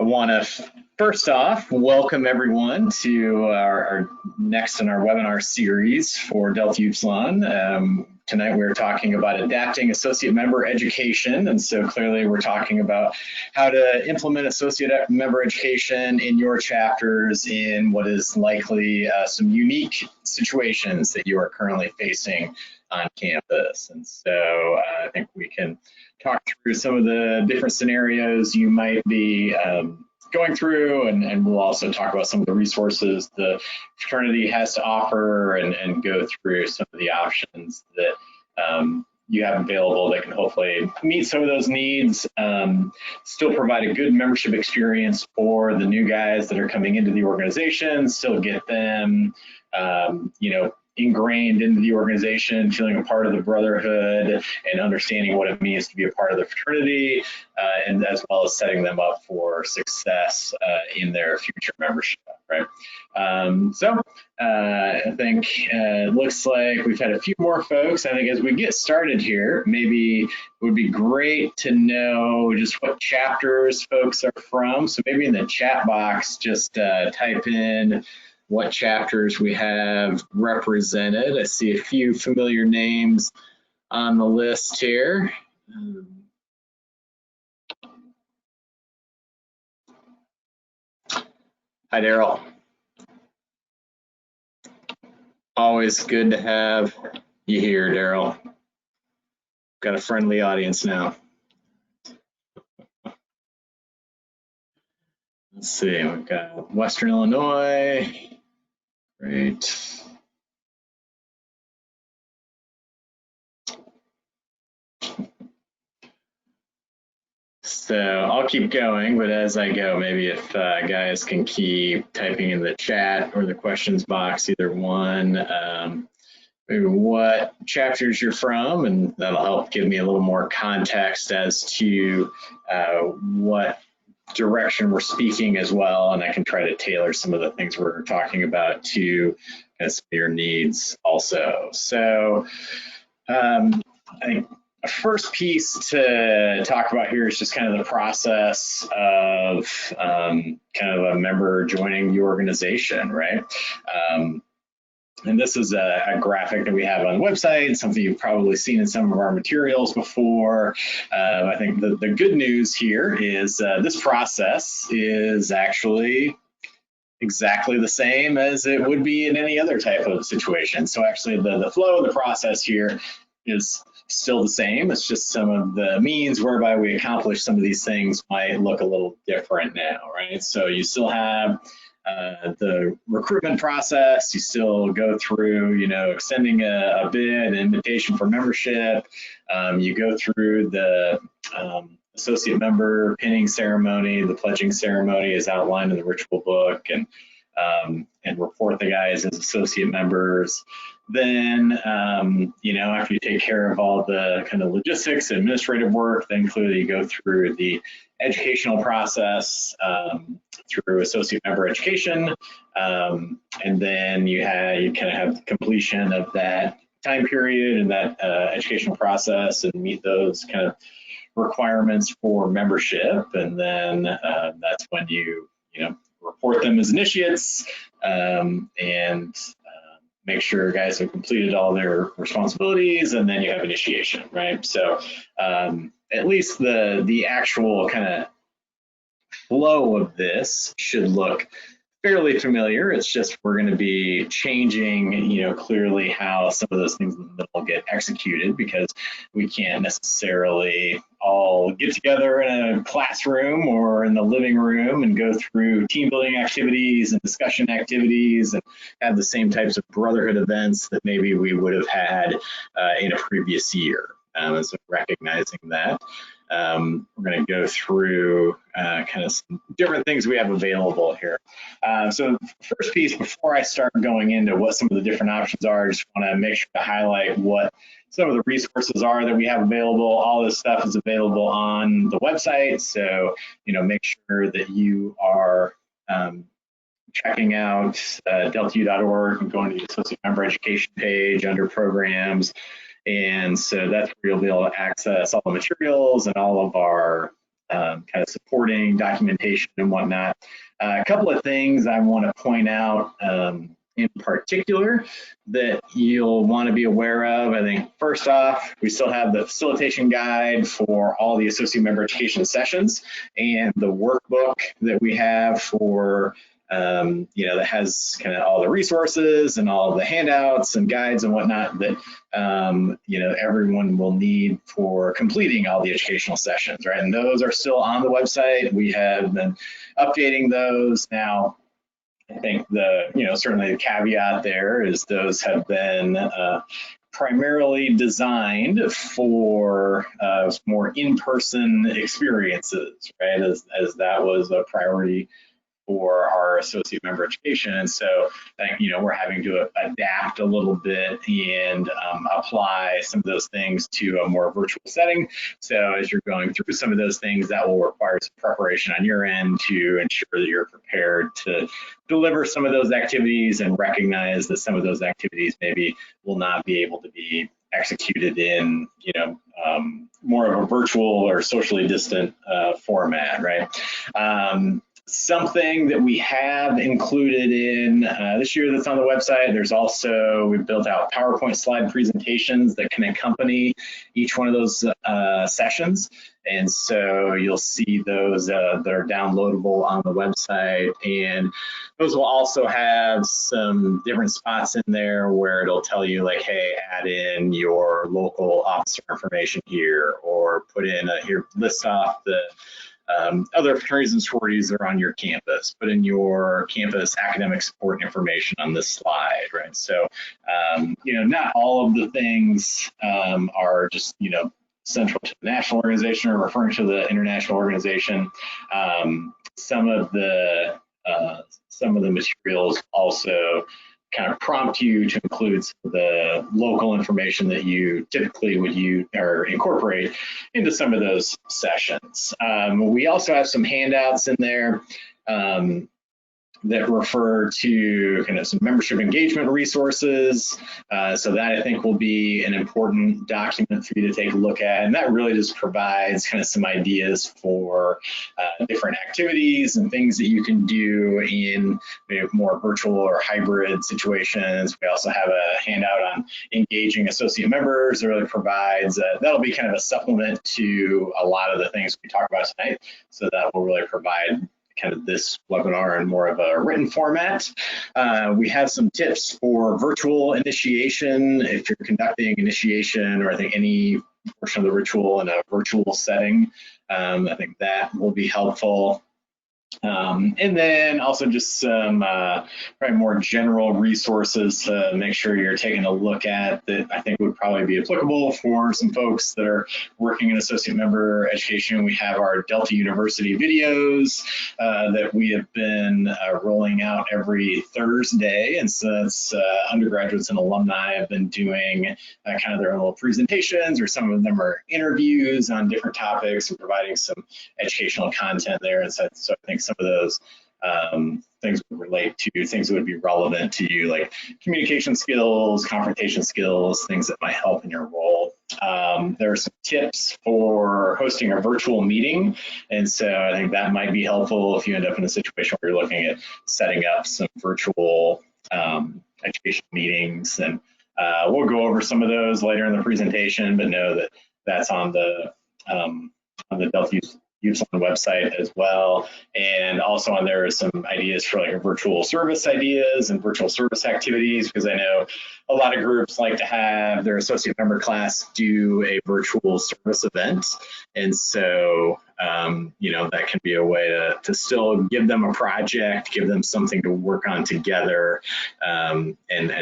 I want to first off welcome everyone to our next in our webinar series for Delta Upsilon. Tonight we're talking about adapting associate member education, and so clearly we're talking about how to implement associate member education in your chapters in what is likely some unique situations that you are currently facing on campus. And so I think we can talk through some of the different scenarios you might be going through, and we'll also talk about some of the resources the fraternity has to offer and go through some of the options that you have available that can hopefully meet some of those needs, still provide a good membership experience for the new guys that are coming into the organization, still get them ingrained into the organization, feeling a part of the brotherhood and understanding what it means to be a part of the fraternity, and as well as setting them up for success in their future membership, right? I think it looks like we've had a few more folks. I think as we get started here, maybe it would be great to know just what chapters folks are from. So maybe in the chat box, just type in what chapters we have represented. I see a few familiar names on the list here. Hi, Daryl. Always good to have you here, Daryl. Got a friendly audience now. Let's see, we've got Western Illinois. Great. So I'll keep going, but as I go, maybe if guys can keep typing in the chat or the questions box, either one, maybe what chapters you're from, and that'll help give me a little more context as to what direction we're speaking as well, and I can try to tailor some of the things we're talking about to your needs also. So I think a first piece to talk about here is just kind of the process of kind of a member joining the organization, right? And this is a graphic that we have on the website, something you've probably seen in some of our materials before. I think the good news here is this process is actually exactly the same as it would be in any other type of situation. So actually the flow of the process here is still the same. It's just some of the means whereby we accomplish some of these things might look a little different now, right? So you still have the recruitment process, you still go through, extending a bid, an invitation for membership. You go through the associate member pinning ceremony, the pledging ceremony is outlined in the ritual book, and report the guys as associate members. Then, after you take care of all the kind of logistics, administrative work, then clearly you go through the educational process through associate member education, and then you kind of have the completion of that time period and that educational process and meet those kind of requirements for membership, and then that's when you report them as initiates and make sure guys have completed all their responsibilities, and then you have initiation, right? So at least the actual kind of flow of this should look fairly familiar. It's just we're going to be changing, clearly how some of those things in the middle get executed, because we can't necessarily all get together in a classroom or in the living room and go through team building activities and discussion activities and have the same types of brotherhood events that maybe we would have had in a previous year. So recognizing that. We're going to go through kind of some different things we have available here. So first piece, before I start going into what some of the different options are, I just want to make sure to highlight what some of the resources are that we have available. All this stuff is available on the website, so make sure that you are checking out deltu.org and going to the associate member education page under programs. And so that's where you'll be able to access all the materials and all of our kind of supporting documentation and whatnot. A couple of things I want to point out in particular that you'll want to be aware of. I think first off, we still have the facilitation guide for all the associate member education sessions and the workbook that we have for that has kind of all the resources and all the handouts and guides and whatnot that everyone will need for completing all the educational sessions, right? And those are still on the website. We have been updating those now. I think certainly the caveat there is those have been primarily designed for more in-person experiences, right? As that was a priority for our associate member education. And so I think, we're having to adapt a little bit and apply some of those things to a more virtual setting. So as you're going through some of those things, that will require some preparation on your end to ensure that you're prepared to deliver some of those activities and recognize that some of those activities maybe will not be able to be executed in, more of a virtual or socially distant format, right? Something that we have included in this year that's on the website, there's also, we've built out PowerPoint slide presentations that can accompany each one of those sessions. And so you'll see those that are downloadable on the website. And those will also have some different spots in there where it'll tell you like, hey, add in your local officer information here, or put in here, list off the other fraternities and sororities that are on your campus, put in your campus academic support information on this slide, right? So, not all of the things are just, central to the national organization or referring to the international organization. Some of the materials also kind of prompt you to include some of the local information that you typically would use or incorporate into some of those sessions. We also have some handouts in there that refer to kind of some membership engagement resources. So that I think will be an important document for you to take a look at. And that really just provides kind of some ideas for different activities and things that you can do in more virtual or hybrid situations. We also have a handout on engaging associate members that really provides, that'll be kind of a supplement to a lot of the things we talk about tonight. So that will really provide kind of this webinar in more of a written format. We have some tips for virtual initiation. If you're conducting initiation or I think any portion of the ritual in a virtual setting, I think that will be helpful. And then also just some probably more general resources to make sure you're taking a look at that I think would probably be applicable for some folks that are working in associate member education. We have our Delta University videos that we have been rolling out every Thursday. And since undergraduates and alumni have been doing kind of their own little presentations, or some of them are interviews on different topics and providing some educational content there. And so I think some of those things would relate to things that would be relevant to you, like communication skills, confrontation skills, things that might help in your role. There are some tips for hosting a virtual meeting. And so I think that might be helpful if you end up in a situation where you're looking at setting up some virtual education meetings. And we'll go over some of those later in the presentation, but know that that's on the Delta Youth on the website as well. And also on there are some ideas for like virtual service ideas and virtual service activities, because I know a lot of groups like to have their associate member class do a virtual service event. And so, that can be a way to still give them a project, give them something to work on together, and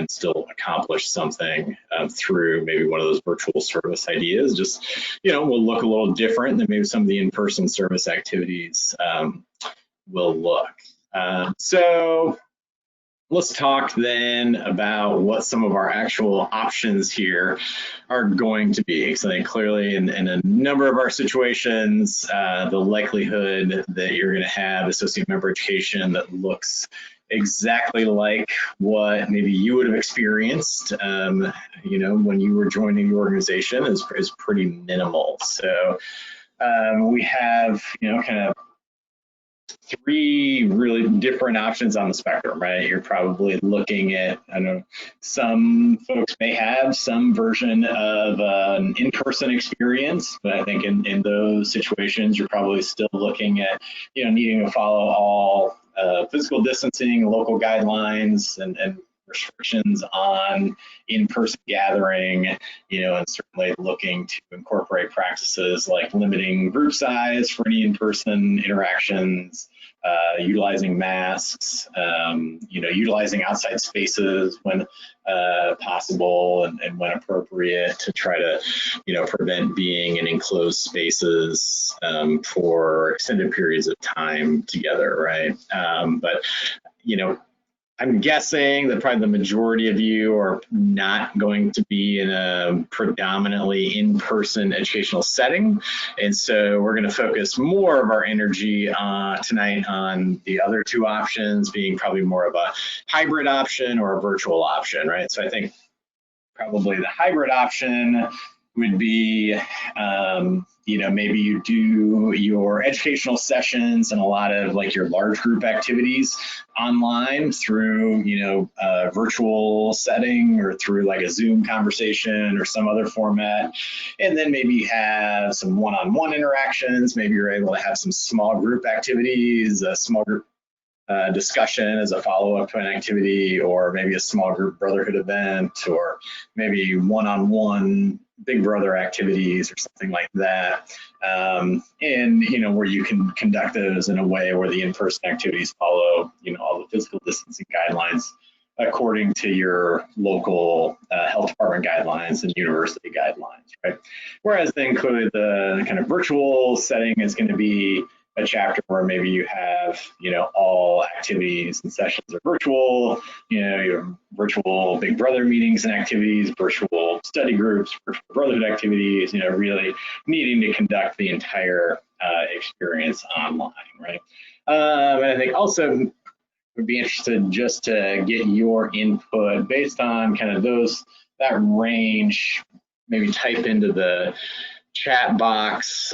still accomplish something through maybe one of those virtual service ideas. Just, will look a little different than maybe some of the in-person service activities will look. So let's talk then about what some of our actual options here are going to be. So I think clearly in a number of our situations, the likelihood that you're going to have associate member education that looks exactly like what maybe you would have experienced, when you were joining the organization is pretty minimal. So we have, kind of three really different options on the spectrum, right? You're probably looking at, I don't know, some folks may have some version of an in-person experience, but I think in those situations, you're probably still looking at, needing to follow all physical distancing, local guidelines, and restrictions on in-person gathering, and certainly looking to incorporate practices like limiting group size for any in-person interactions, utilizing masks, utilizing outside spaces when possible and when appropriate to try to, prevent being in enclosed spaces for extended periods of time together, right? But, I'm guessing that probably the majority of you are not going to be in a predominantly in-person educational setting. And so we're going to focus more of our energy tonight on the other two options, being probably more of a hybrid option or a virtual option, right? So I think probably the hybrid option would be, maybe you do your educational sessions and a lot of like your large group activities online through, a virtual setting or through like a Zoom conversation or some other format. And then maybe you have some one-on-one interactions. Maybe you're able to have some small group activities, a small group discussion as a follow-up to an activity, or maybe a small group brotherhood event, or maybe one-on-one big brother activities or something like that. And, where you can conduct those in a way where the in-person activities follow, all the physical distancing guidelines according to your local health department guidelines and university guidelines, right? Whereas then clearly the kind of virtual setting is going to be a chapter where maybe you have, all activities and sessions are virtual, your virtual Big Brother meetings and activities, virtual study groups, virtual brotherhood activities, really needing to conduct the entire experience online, right? And I think also would be interested just to get your input based on kind of that range, maybe type into the chat box,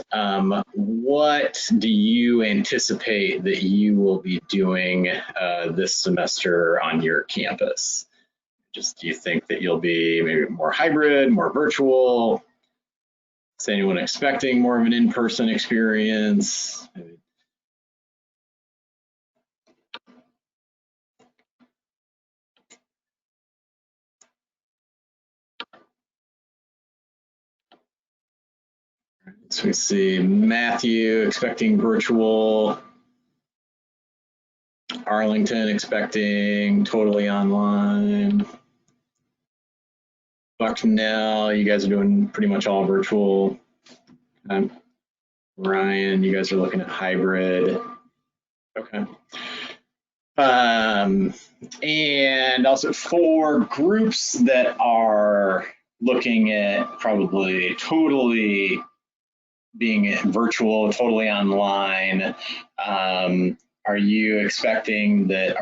what do you anticipate that you will be doing this semester on your campus? Just do you think that you'll be maybe more hybrid, more virtual? Is anyone expecting more of an in-person experience? So we see Matthew expecting virtual, Arlington expecting totally online, Bucknell, you guys are doing pretty much all virtual. Ryan, you guys are looking at hybrid. Okay. And also for groups that are looking at probably totally being virtual, totally online, are you expecting that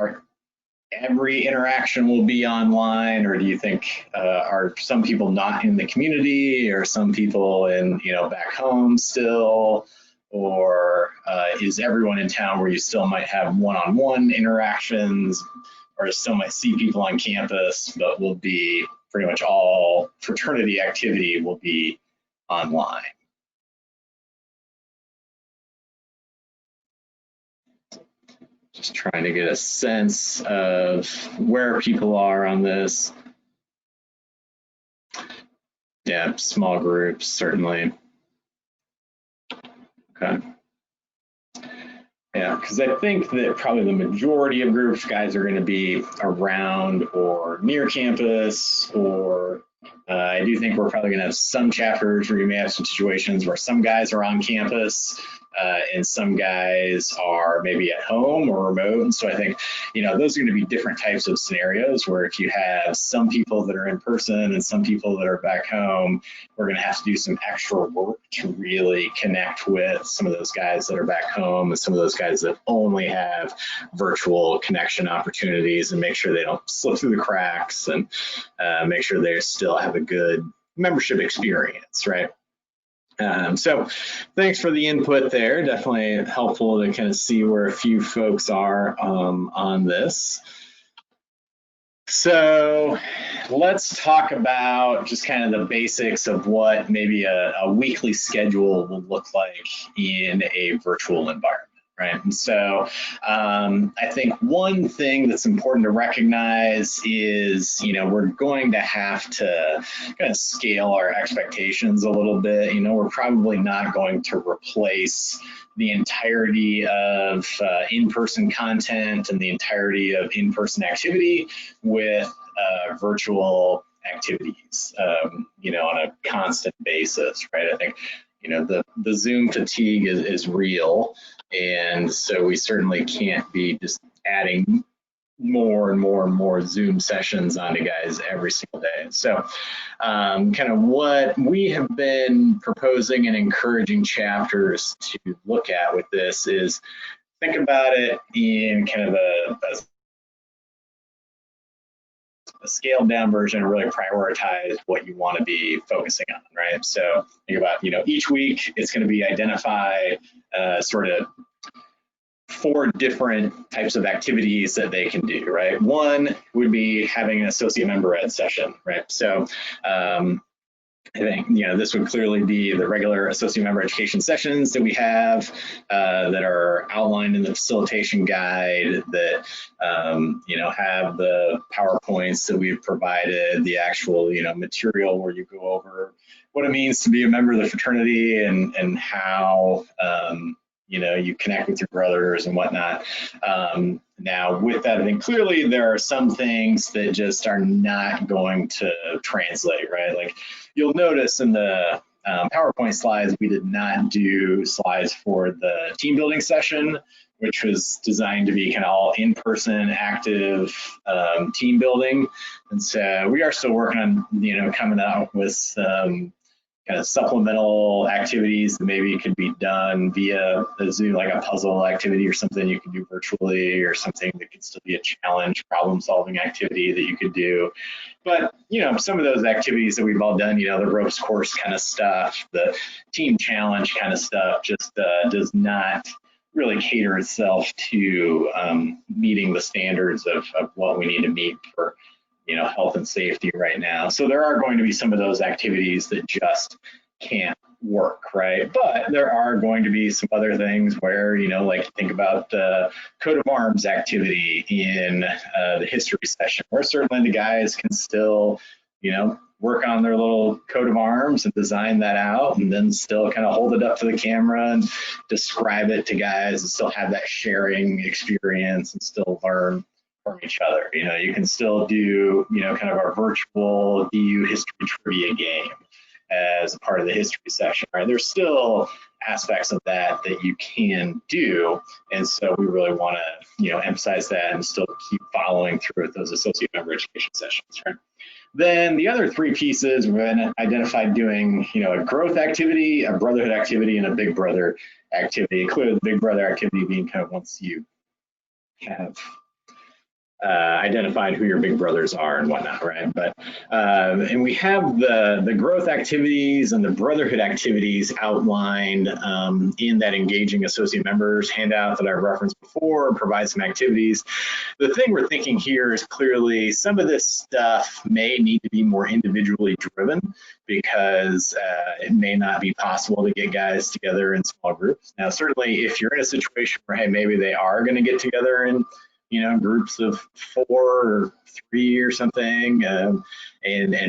every interaction will be online, or do you think are some people not in the community, or some people in back home still, or is everyone in town where you still might have one-on-one interactions, or still might see people on campus, but will be pretty much all fraternity activity will be online? Just trying to get a sense of where people are on this. Yeah, small groups, certainly. Okay. Yeah, because I think that probably the majority of groups, guys, are going to be around or near campus, or I do think we're probably going to have some chapters where you may have some situations where some guys are on campus and some guys are maybe at home or remote. And so I think, those are going to be different types of scenarios where if you have some people that are in person and some people that are back home, we're going to have to do some extra work to really connect with some of those guys that are back home and some of those guys that only have virtual connection opportunities, and make sure they don't slip through the cracks, and make sure they still have a good membership experience, right? So thanks for the input there. Definitely helpful to kind of see where a few folks are on this. So let's talk about just kind of the basics of what maybe a weekly schedule will look like in a virtual environment. Right. And so I think one thing that's important to recognize is, we're going to have to kind of scale our expectations a little bit. We're probably not going to replace the entirety of in-person content and the entirety of in-person activity with virtual activities, on a constant basis, right? I think, the Zoom fatigue is real. And so we certainly can't be just adding more and more and more Zoom sessions onto guys every single day. So kind of what we have been proposing and encouraging chapters to look at with this is think about it in kind of a scaled down version and really prioritize what you want to be focusing on, right? So think about, each week it's going to be identify sort of 4 different types of activities that they can do, right? One would be having an associate member ed session, right? So I think, this would clearly be the regular associate member education sessions that we have that are outlined in the facilitation guide that, have the PowerPoints that we've provided, the actual, material where you go over what it means to be a member of the fraternity and how, you connect with your brothers and whatnot. Now, with that, I think clearly there are some things that just are not going to translate, right? Like you'll notice in the PowerPoint slides, we did not do slides for the team building session, which was designed to be kind of all in-person active team building. And so we are still working on, coming out with some kind of supplemental activities that maybe could be done via the Zoom, like a puzzle activity or something you can do virtually, or something that could still be a challenge problem solving activity that you could do. But, some of those activities that we've all done, the ropes course kind of stuff, the team challenge kind of stuff just does not really cater itself to meeting the standards of what we need to meet for health and safety right now. So there are going to be some of those activities that just can't work, right? But there are going to be some other things where, like think about the coat of arms activity in the history session, where certainly the guys can still, work on their little coat of arms and design that out, and then still kind of hold it up to the camera and describe it to guys and still have that sharing experience and still learn from each other. You can still do, kind of our virtual DU history trivia game as a part of the history session, right? There's still aspects of that you can do. And so we really want to, emphasize that and still keep following through with those associate member education sessions, right? Then the other 3 pieces we've identified doing, a growth activity, a brotherhood activity, and a big brother activity. Clearly the big brother activity being kind of once you have identified who your big brothers are and whatnot, right? But and we have the growth activities and the brotherhood activities outlined in that engaging associate members handout that I referenced before. Provide some activities. The thing we're thinking here is clearly some of this stuff may need to be more individually driven because it may not be possible to get guys together in small groups. Now, certainly if you're in a situation where, hey, maybe they are going to get together in groups of 4 or 3 or something, and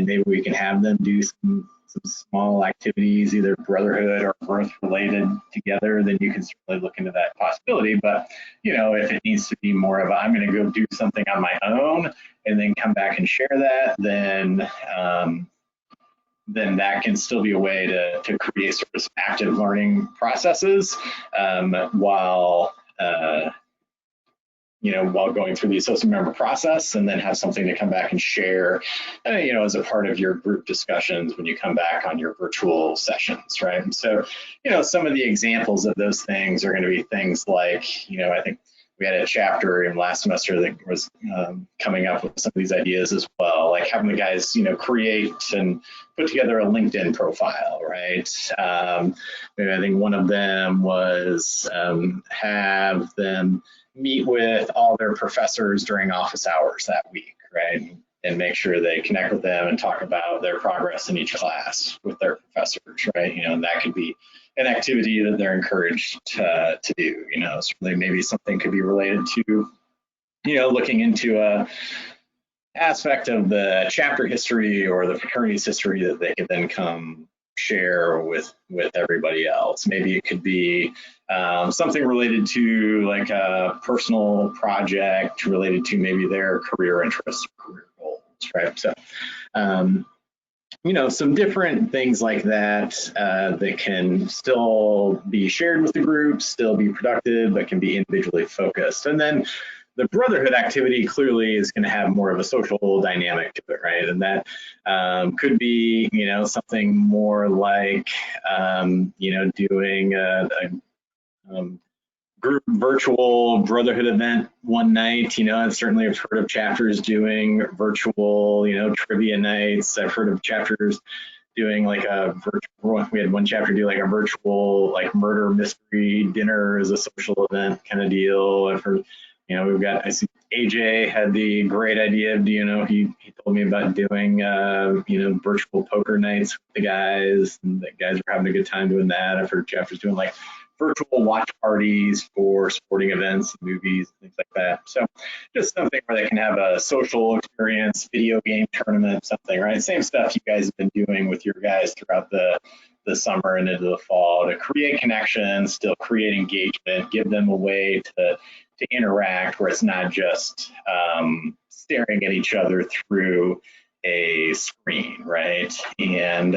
maybe we can have them do some small activities, either brotherhood or growth related together, then you can certainly look into that possibility. But, if it needs to be more of a, I'm going to go do something on my own and then come back and share that, then that can still be a way to create sort of active learning processes while going through the associate member process, and then have something to come back and share, as a part of your group discussions when you come back on your virtual sessions, right? And so, some of the examples of those things are going to be things like, I think we had a chapter in last semester that was coming up with some of these ideas as well, like having the guys, create and put together a LinkedIn profile, right? Maybe I think one of them was have them meet with all their professors during office hours that week, right? And make sure they connect with them and talk about their progress in each class with their professors, right? And that could be an activity that they're encouraged to do. Certainly maybe something could be related to, looking into a aspect of the chapter history or the fraternity's history that they could then come share with everybody else. Maybe it could be something related to like a personal project related to maybe their career interests, career goals, right? So, some different things like that that can still be shared with the group, still be productive, but can be individually focused. And then the brotherhood activity clearly is going to have more of a social dynamic to it, right? And that could be, something more like, doing a group virtual brotherhood event one night. And certainly I've heard of chapters doing virtual, trivia nights. I've heard of chapters doing like a virtual, we had one chapter do like a virtual like murder mystery dinner as a social event kind of deal. I've heard, we've got, I see AJ had the great idea of, he told me about doing, virtual poker nights with the guys, and the guys were having a good time doing that. I've heard chapters doing like virtual watch parties for sporting events, movies, things like that. So just something where they can have a social experience, video game tournament, something, right? Same stuff you guys have been doing with your guys throughout the summer and into the fall to create connections, still create engagement, give them a way to interact where it's not just staring at each other through a screen, right? And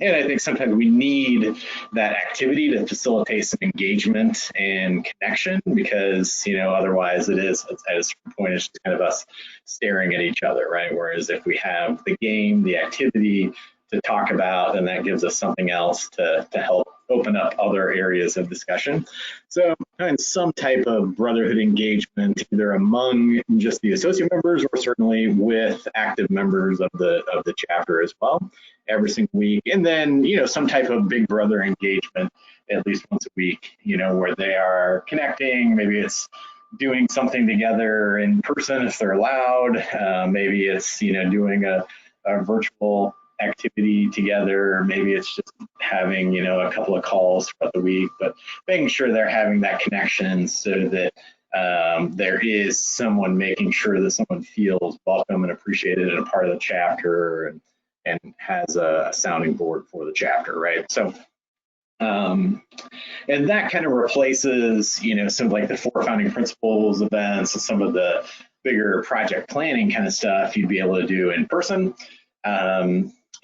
I think sometimes we need that activity to facilitate some engagement and connection because, otherwise it is, at a certain point, it's just kind of us staring at each other, right? Whereas if we have the game, the activity to talk about, then that gives us something else to help open up other areas of discussion. So some type of brotherhood engagement, either among just the associate members or certainly with active members of the chapter as well, every single week. And then, some type of big brother engagement at least once a week, where they are connecting. Maybe it's doing something together in person if they're allowed. Maybe it's, doing a virtual activity together. Maybe it's just having, a couple of calls throughout the week, but making sure they're having that connection so that there is someone making sure that someone feels welcome and appreciated and a part of the chapter and has a sounding board for the chapter, right? So, and that kind of replaces, some of like the 4 founding principles events and some of the bigger project planning kind of stuff you'd be able to do in person.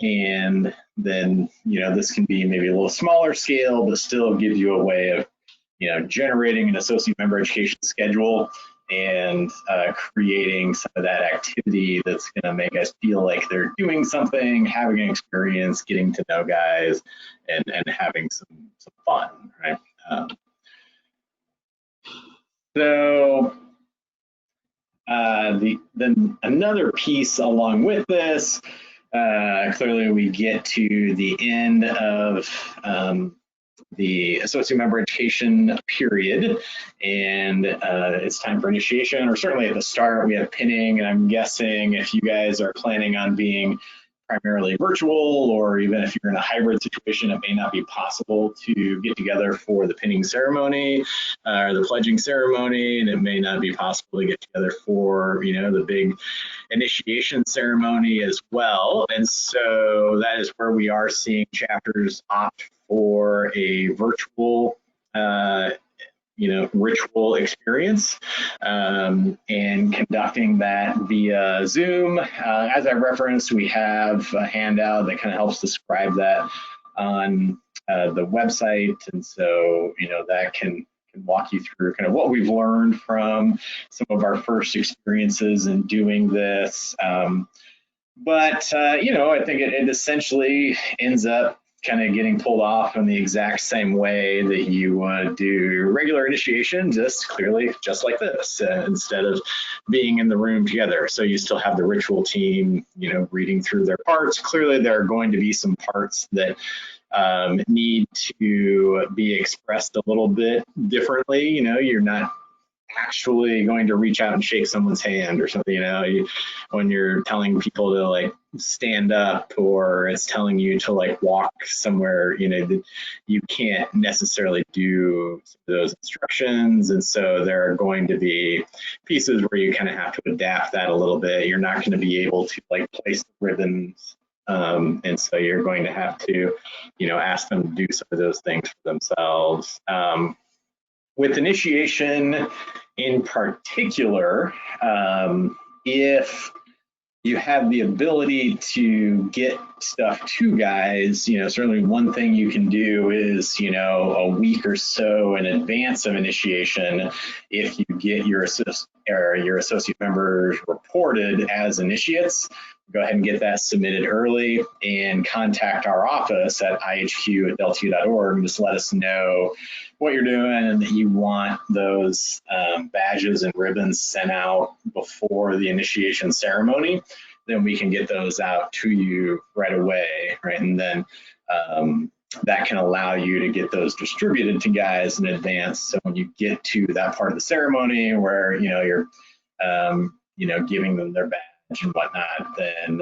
And then, this can be maybe a little smaller scale, but still gives you a way of, generating an associate member education schedule and creating some of that activity that's going to make us feel like they're doing something, having an experience, getting to know guys, and having some fun, right? Then another piece along with this, clearly we get to the end of the associate member education period, and it's time for initiation, or certainly at the start we have pinning, and I'm guessing if you guys are planning on being primarily virtual, or even if you're in a hybrid situation, it may not be possible to get together for the pinning ceremony or the pledging ceremony, and it may not be possible to get together for, the big initiation ceremony as well. And so that is where we are seeing chapters opt for a virtual ritual experience and conducting that via Zoom. As I referenced, we have a handout that kind of helps describe that on the website. And so, that can walk you through kind of what we've learned from some of our first experiences in doing this. I think it essentially ends up kind of getting pulled off in the exact same way that you would do regular initiation, just clearly just like this, instead of being in the room together. So you still have the ritual team, reading through their parts. Clearly there are going to be some parts that need to be expressed a little bit differently. You're not actually going to reach out and shake someone's hand or something. When you're telling people to like stand up, or it's telling you to like walk somewhere, you can't necessarily do those instructions. And so there are going to be pieces where you kind of have to adapt that a little bit. You're not going to be able to like place the ribbons. And so you're going to have to, ask them to do some of those things for themselves. With initiation in particular, if you have the ability to get stuff to guys, certainly one thing you can do is, a week or so in advance of initiation, if you get your associate members reported as initiates, go ahead and get that submitted early and contact our office at ihq@deltu.org and just let us know what you're doing and that you want those badges and ribbons sent out before the initiation ceremony. Then we can get those out to you right away, right? And then that can allow you to get those distributed to guys in advance. So when you get to that part of the ceremony where you're giving them their badge and whatnot, then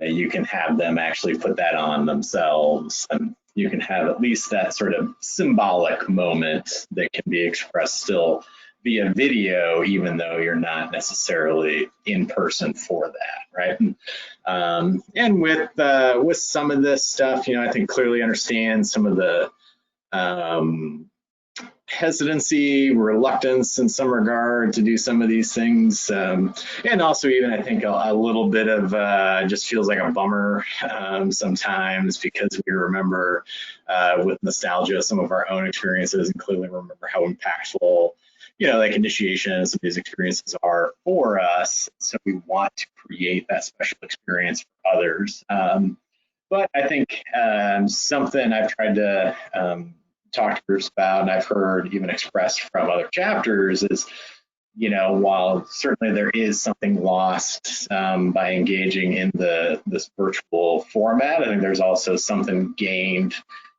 you can have them actually put that on themselves, and you can have at least that sort of symbolic moment that can be expressed still via video, even though you're not necessarily in person for that, right? And with some of this stuff, I think clearly understand some of the hesitancy, reluctance in some regard to do some of these things, and also even I think a little bit of just feels like a bummer sometimes, because we remember with nostalgia some of our own experiences, and clearly remember how impactful like initiation and some of these experiences are for us. So we want to create that special experience for others. But I think something I've tried to talk to groups about, and I've heard even expressed from other chapters, is while certainly there is something lost by engaging in this virtual format, I think there's also something gained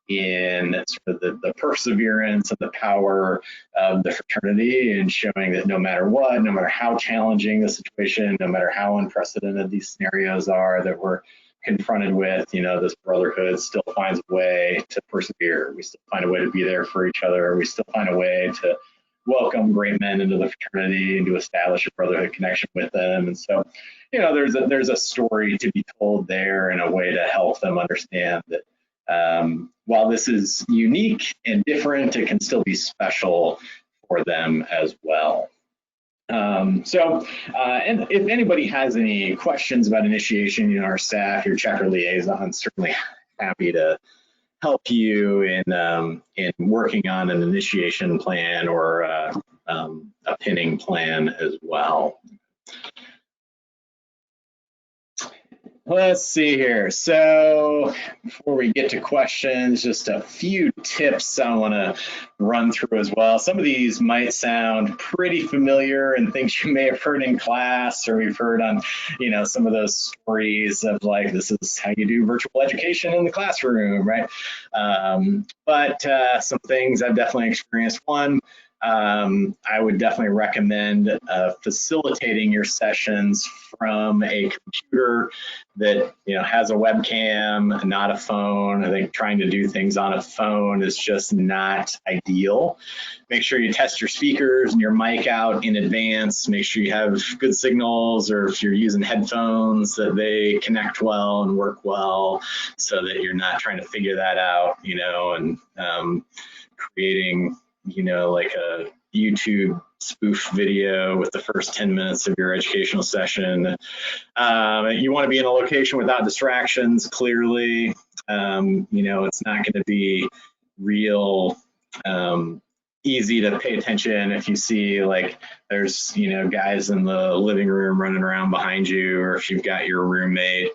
in sort of the perseverance and the power of the fraternity, and showing that no matter what, no matter how challenging the situation, no matter how unprecedented these scenarios are that we're confronted with, this brotherhood still finds a way to persevere. We still find a way to be there for each other. We still find a way to welcome great men into the fraternity and to establish a brotherhood connection with them. And so, there's a story to be told there, and a way to help them understand that while this is unique and different, it can still be special for them as well. And if anybody has any questions about initiation, our staff, your chapter liaison, certainly happy to help you in working on an initiation plan or a pinning plan as well. Let's see here. So before we get to questions, just a few tips I want to run through as well. Some of these might sound pretty familiar and things you may have heard in class, or we've heard on, some of those stories of like, this is how you do virtual education in the classroom, right? But some things I've definitely experienced. One, I would definitely recommend facilitating your sessions from a computer that has a webcam, not a phone. I think trying to do things on a phone is just not ideal. Make sure you test your speakers and your mic out in advance. Make sure you have good signals, or if you're using headphones, that they connect well and work well, so that you're not trying to figure that out, and creating like a YouTube spoof video with the first 10 minutes of your educational session. You want to be in a location without distractions, clearly. It's not going to be real easy to pay attention if you see like there's guys in the living room running around behind you, or if you've got your roommate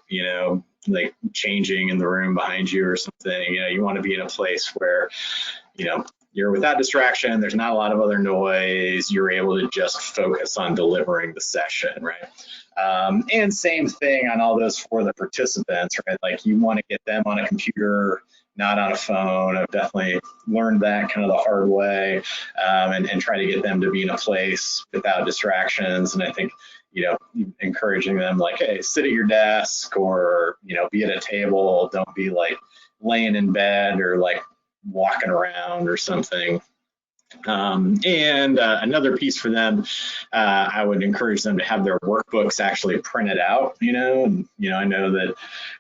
like changing in the room behind you or something. You want to be in a place where, you're without distraction. There's not a lot of other noise. You're able to just focus on delivering the session, right? And same thing on all those for the participants, right? Like you want to get them on a computer, not on a phone. I've definitely learned that kind of the hard way, and try to get them to be in a place without distractions. And I think, encouraging them like, hey, sit at your desk or, be at a table. Don't be like laying in bed or like walking around or something. And another piece for them, I would encourage them to have their workbooks actually printed out, and, I know that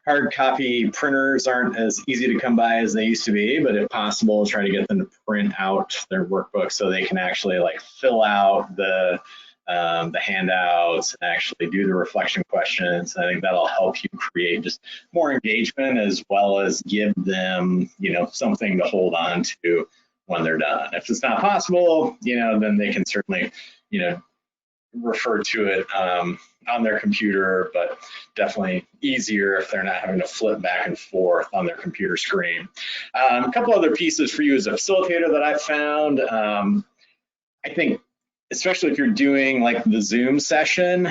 hard copy printers aren't as easy to come by as they used to be, but if possible, try to get them to print out their workbook so they can actually like fill out the handouts and actually do the reflection questions. I think that'll help you create just more engagement as well as give them, something to hold on to when they're done. If it's not possible, then they can certainly, refer to it on their computer, but definitely easier if they're not having to flip back and forth on their computer screen. A couple other pieces for you as a facilitator that I found. I think, especially if you're doing like the Zoom session,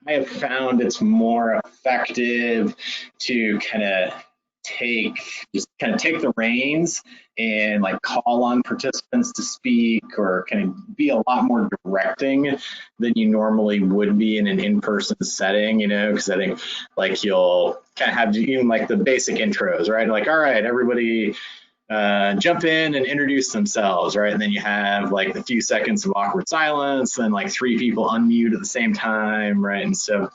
I have found it's more effective to kind of take the reins and like call on participants to speak, or kind of be a lot more directing than you normally would be in an in-person setting, because I think like you'll kind of have even like the basic intros, right? Like, all right, everybody jump in and introduce themselves, right? And then you have like the few seconds of awkward silence, and like 3 people unmute at the same time, right? And so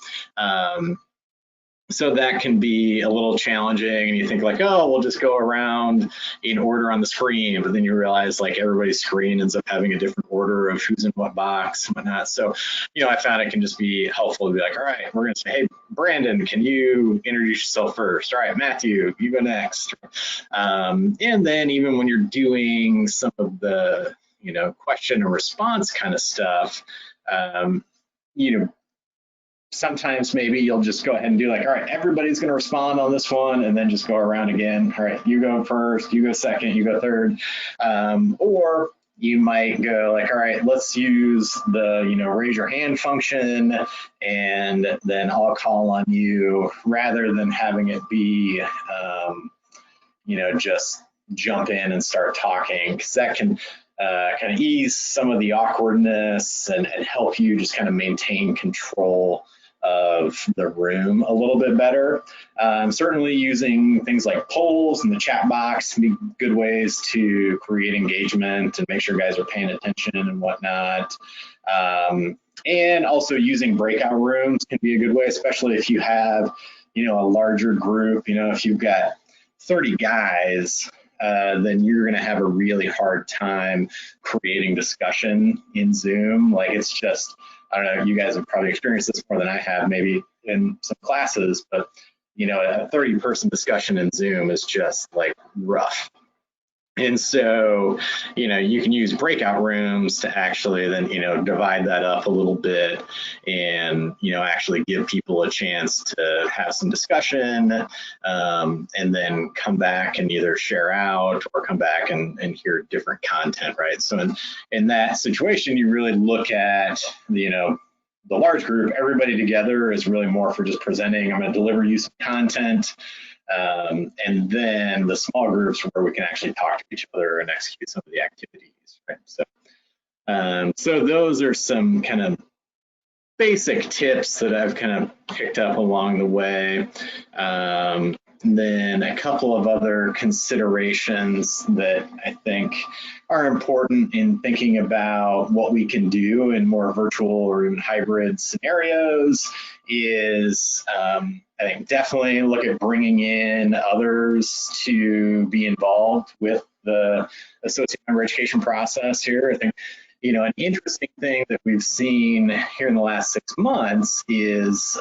so that can be a little challenging, and you think like, oh, we'll just go around in order on the screen, but then you realize like everybody's screen ends up having a different order of who's in what box and whatnot. So, I found it can just be helpful to be like, all right, we're gonna say, hey, Brandon, can you introduce yourself first? All right, Matthew, you go next. And then even when you're doing some of the, question and response kind of stuff, sometimes maybe you'll just go ahead and do like, all right, everybody's going to respond on this one, and then just go around again. All right, you go first, you go second, you go third. Or you might go like, all right, let's use the, raise your hand function, and then I'll call on you, rather than having it be, just jump in and start talking, because that can kind of ease some of the awkwardness and help you just kind of maintain control of the room a little bit better. Certainly using things like polls in the chat box can be good ways to create engagement and make sure guys are paying attention and whatnot. And also using breakout rooms can be a good way, especially if you have, a larger group. If you've got 30 guys, then you're going to have a really hard time creating discussion in Zoom. Like, it's just, I don't know, you guys have probably experienced this more than I have, maybe in some classes, but a 30-person discussion in Zoom is just like rough. And so, you can use breakout rooms to actually then, divide that up a little bit, and, actually give people a chance to have some discussion, and then come back and either share out or come back and hear different content, right? So in that situation, you really look at, the large group, everybody together is really more for just presenting, I'm going to deliver you some content. And then the small groups where we can actually talk to each other and execute some of the activities, right? So those are some kind of basic tips that I've kind of picked up along the way. Then a couple of other considerations that I think are important in thinking about what we can do in more virtual or even hybrid scenarios is, I think, definitely look at bringing in others to be involved with the associate member education process here. I think, an interesting thing that we've seen here in the last 6 months is,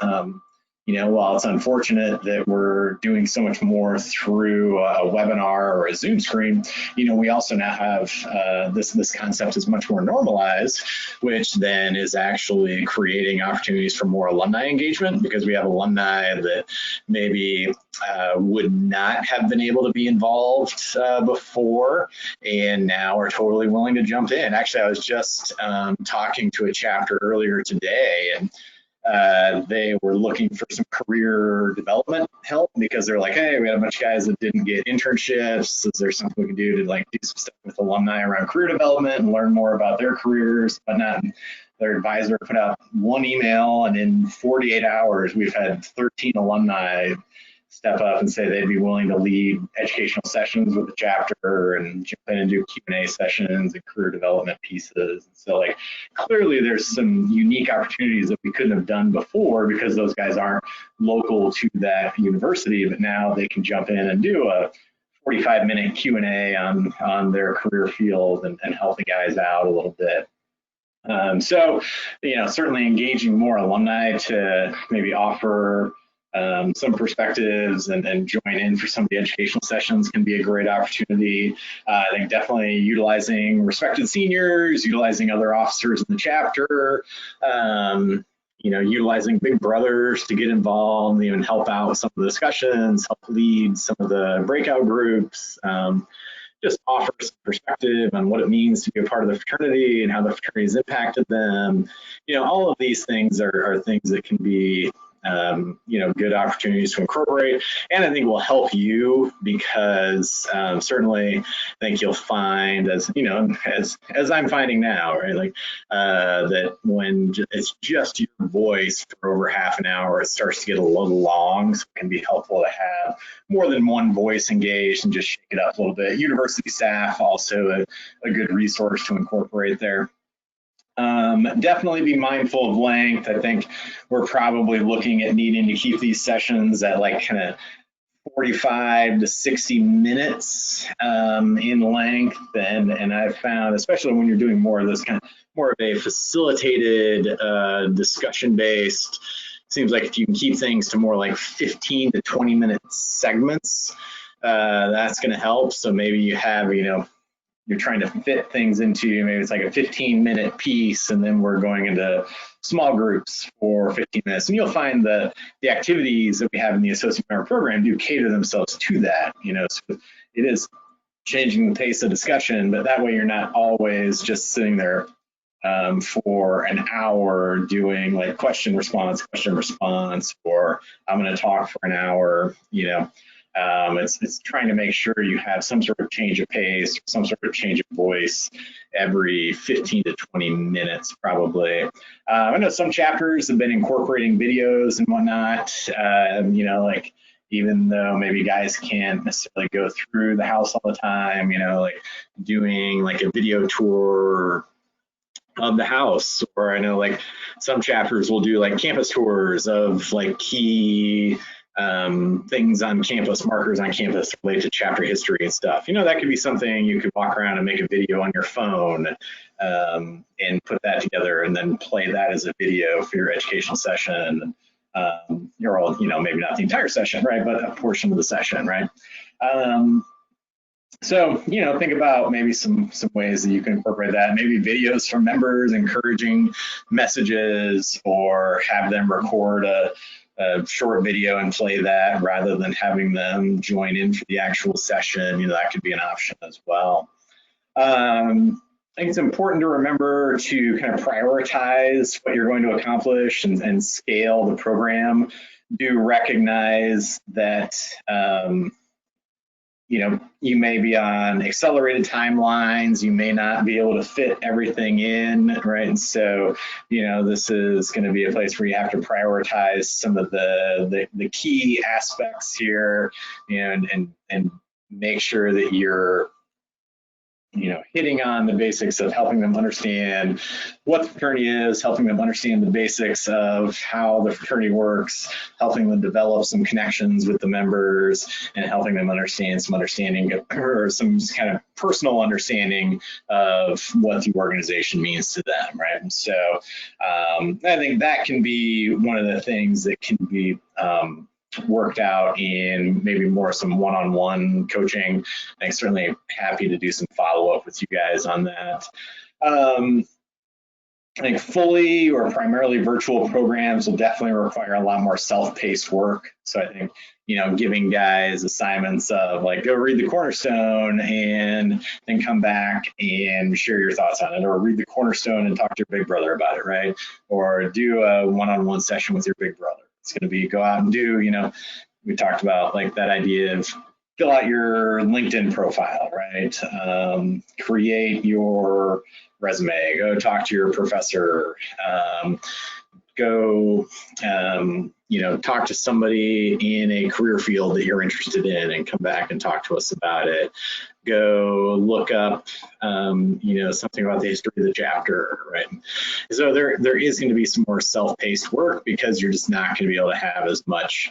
while it's unfortunate that we're doing so much more through a webinar or a Zoom screen, we also now have this concept is much more normalized, which then is actually creating opportunities for more alumni engagement, because we have alumni that maybe would not have been able to be involved before, and now are totally willing to jump in. Actually, I was just talking to a chapter earlier today, and they were looking for some career development help, because they're like, hey, we had a bunch of guys that didn't get internships. Is there something we can do to do some stuff with alumni around career development and learn more about their careers, whatnot? And their advisor put out one email, and in 48 hours, we've had 13 alumni step up and say they'd be willing to lead educational sessions with the chapter and jump in and do Q&A sessions and career development pieces. And so clearly there's some unique opportunities that we couldn't have done before, because those guys aren't local to that university, but now they can jump in and do a 45-minute Q&A on their career field and help the guys out a little bit. So, certainly engaging more alumni to maybe offer some perspectives and join in for some of the educational sessions can be a great opportunity. I think definitely utilizing respected seniors, utilizing other officers in the chapter, utilizing big brothers to get involved and even help out with some of the discussions, help lead some of the breakout groups. Just offer some perspective on what it means to be a part of the fraternity and how the fraternity has impacted them. All of these things are things that can be good opportunities to incorporate, and I think will help you, because certainly I think you'll find, as I'm finding now, right, that when it's just your voice for over half an hour, it starts to get a little long, so it can be helpful to have more than one voice engaged and just shake it up a little bit. University staff also a good resource to incorporate there. Definitely be mindful of length. I think we're probably looking at needing to keep these sessions at kind of 45 to 60 minutes in length. And I've found, especially when you're doing more of this kind of more of a facilitated discussion based, seems like if you can keep things to more like 15 to 20 minute segments, that's going to help. So maybe you have, you're trying to fit things into, maybe it's like a 15-minute piece, and then we're going into small groups for 15 minutes. And you'll find that the activities that we have in the associate member program do cater themselves to that. So it is changing the pace of discussion, but that way you're not always just sitting there for an hour doing question response, or I'm going to talk for an hour, It's trying to make sure you have some sort of change of pace, some sort of change of voice every 15 to 20 minutes, probably. I know some chapters have been incorporating videos and whatnot, even though maybe guys can't necessarily go through the house all the time, doing a video tour of the house. Or I know some chapters will do campus tours of key things on campus, markers on campus related to chapter history and stuff. That could be something you could walk around and make a video on your phone and put that together and then play that as a video for your educational session. You're all, maybe not the entire session, right, but a portion of the session, right? So, think about maybe some ways that you can incorporate that. Maybe videos from members encouraging messages, or have them record a short video and play that rather than having them join in for the actual session. That could be an option as well. I think it's important to remember to kind of prioritize what you're going to accomplish and scale the program. Do recognize that you may be on accelerated timelines, you may not be able to fit everything in, right? And so, this is going to be a place where you have to prioritize some of the key aspects here, and make sure that you're hitting on the basics of helping them understand what the fraternity is, helping them understand the basics of how the fraternity works, helping them develop some connections with the members, and helping them understand some understanding or some kind of personal understanding of what the organization means to them, right? And so I think that can be one of the things that can be worked out in maybe more some one-on-one coaching. I'm certainly happy to do some follow-up with you guys on that. I think fully or primarily virtual programs will definitely require a lot more self-paced work. So I think, giving guys assignments of like, go read the Cornerstone and then come back and share your thoughts on it, or read the Cornerstone and talk to your big brother about it, right? Or do a one-on-one session with your big brother. It's going to be go out and do, we talked about like that idea of fill out your LinkedIn profile, right? Create your resume, go talk to your professor, go, talk to somebody in a career field that you're interested in and come back and talk to us about it. Go look up, something about the history of the chapter, right? So there is going to be some more self-paced work because you're just not going to be able to have as much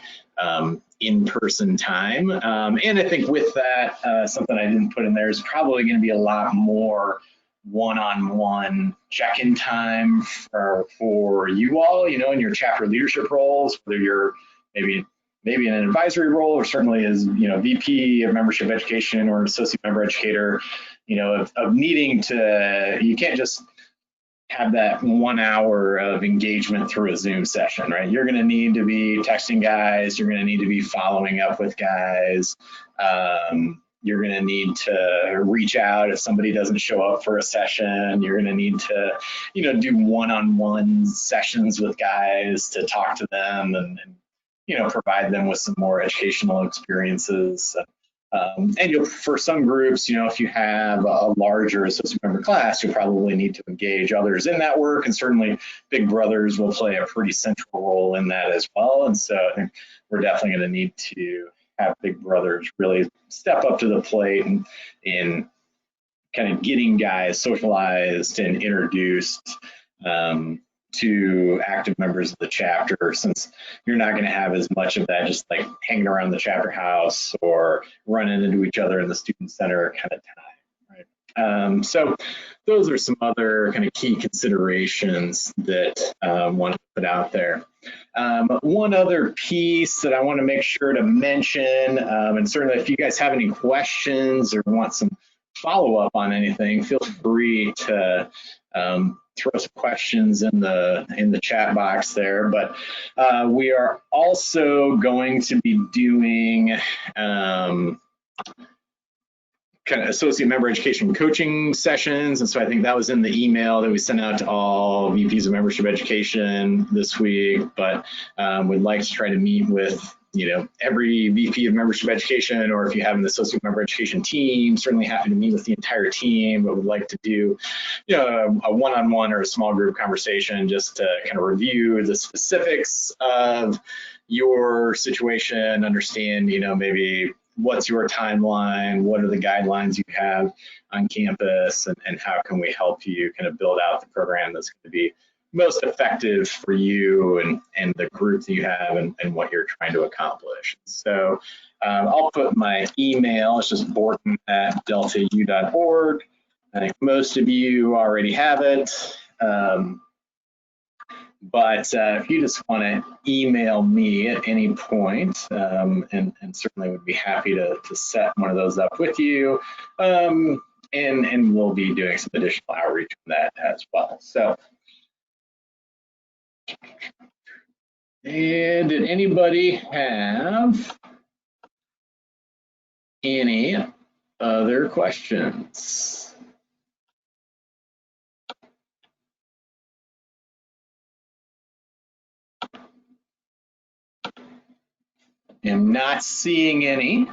in-person time. And I think with that, something I didn't put in there is probably going to be a lot more one-on-one check-in time for you all, in your chapter leadership roles, whether you're maybe in an advisory role or certainly as, VP of membership education or associate member educator, of needing to, you can't just have that 1 hour of engagement through a Zoom session, right? You're going to need to be texting guys. You're going to need to be following up with guys. You're going to need to reach out if somebody doesn't show up for a session. You're going to need to, do one-on-one sessions with guys to talk to them and provide them with some more educational experiences. And for some groups, if you have a larger associate member class, you'll probably need to engage others in that work, and certainly big brothers will play a pretty central role in that as well. And so I think we're definitely going to need to have big brothers really step up to the plate and in kind of getting guys socialized and introduced to active members of the chapter, since you're not going to have as much of that just like hanging around the chapter house or running into each other in the student center kind of time, right? So those are some other kind of key considerations that I want to put out there. One other piece that I want to make sure to mention, and certainly if you guys have any questions or want some follow-up on anything, feel free to throw some questions in the chat box there. But we are also going to be doing kind of associate member education coaching sessions. And so I think that was in the email that we sent out to all VPs of membership education this week, but we'd like to try to meet with every VP of membership education, or if you have an associate member education team, certainly happy to meet with the entire team, but would like to do, a one-on-one or a small group conversation just to kind of review the specifics of your situation, understand, maybe what's your timeline, what are the guidelines you have on campus, and how can we help you kind of build out the program that's going to be most effective for you and the group that you have and what you're trying to accomplish. So I'll put my email, it's just borton@deltau.org. I think most of you already have it. But if you just want to email me at any point, and certainly would be happy to set one of those up with you, and we'll be doing some additional outreach on that as well. So, and did anybody have any other questions? I'm not seeing any.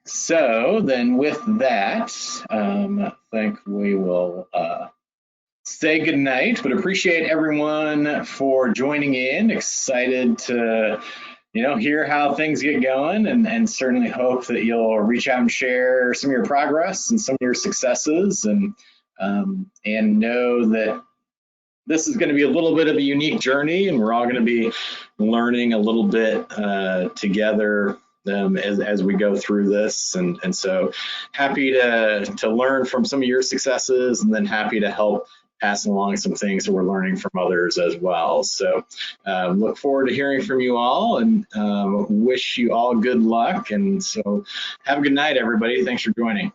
So then with that, I think we will say good night, but appreciate everyone for joining in. Excited to hear how things get going, and certainly hope that you'll reach out and share some of your progress and some of your successes, and know that this is going to be a little bit of a unique journey, and we're all going to be learning a little bit together as we go through this. And so happy to learn from some of your successes, and then happy to help pass along some things that we're learning from others as well. So look forward to hearing from you all, and wish you all good luck. And so have a good night, everybody. Thanks for joining.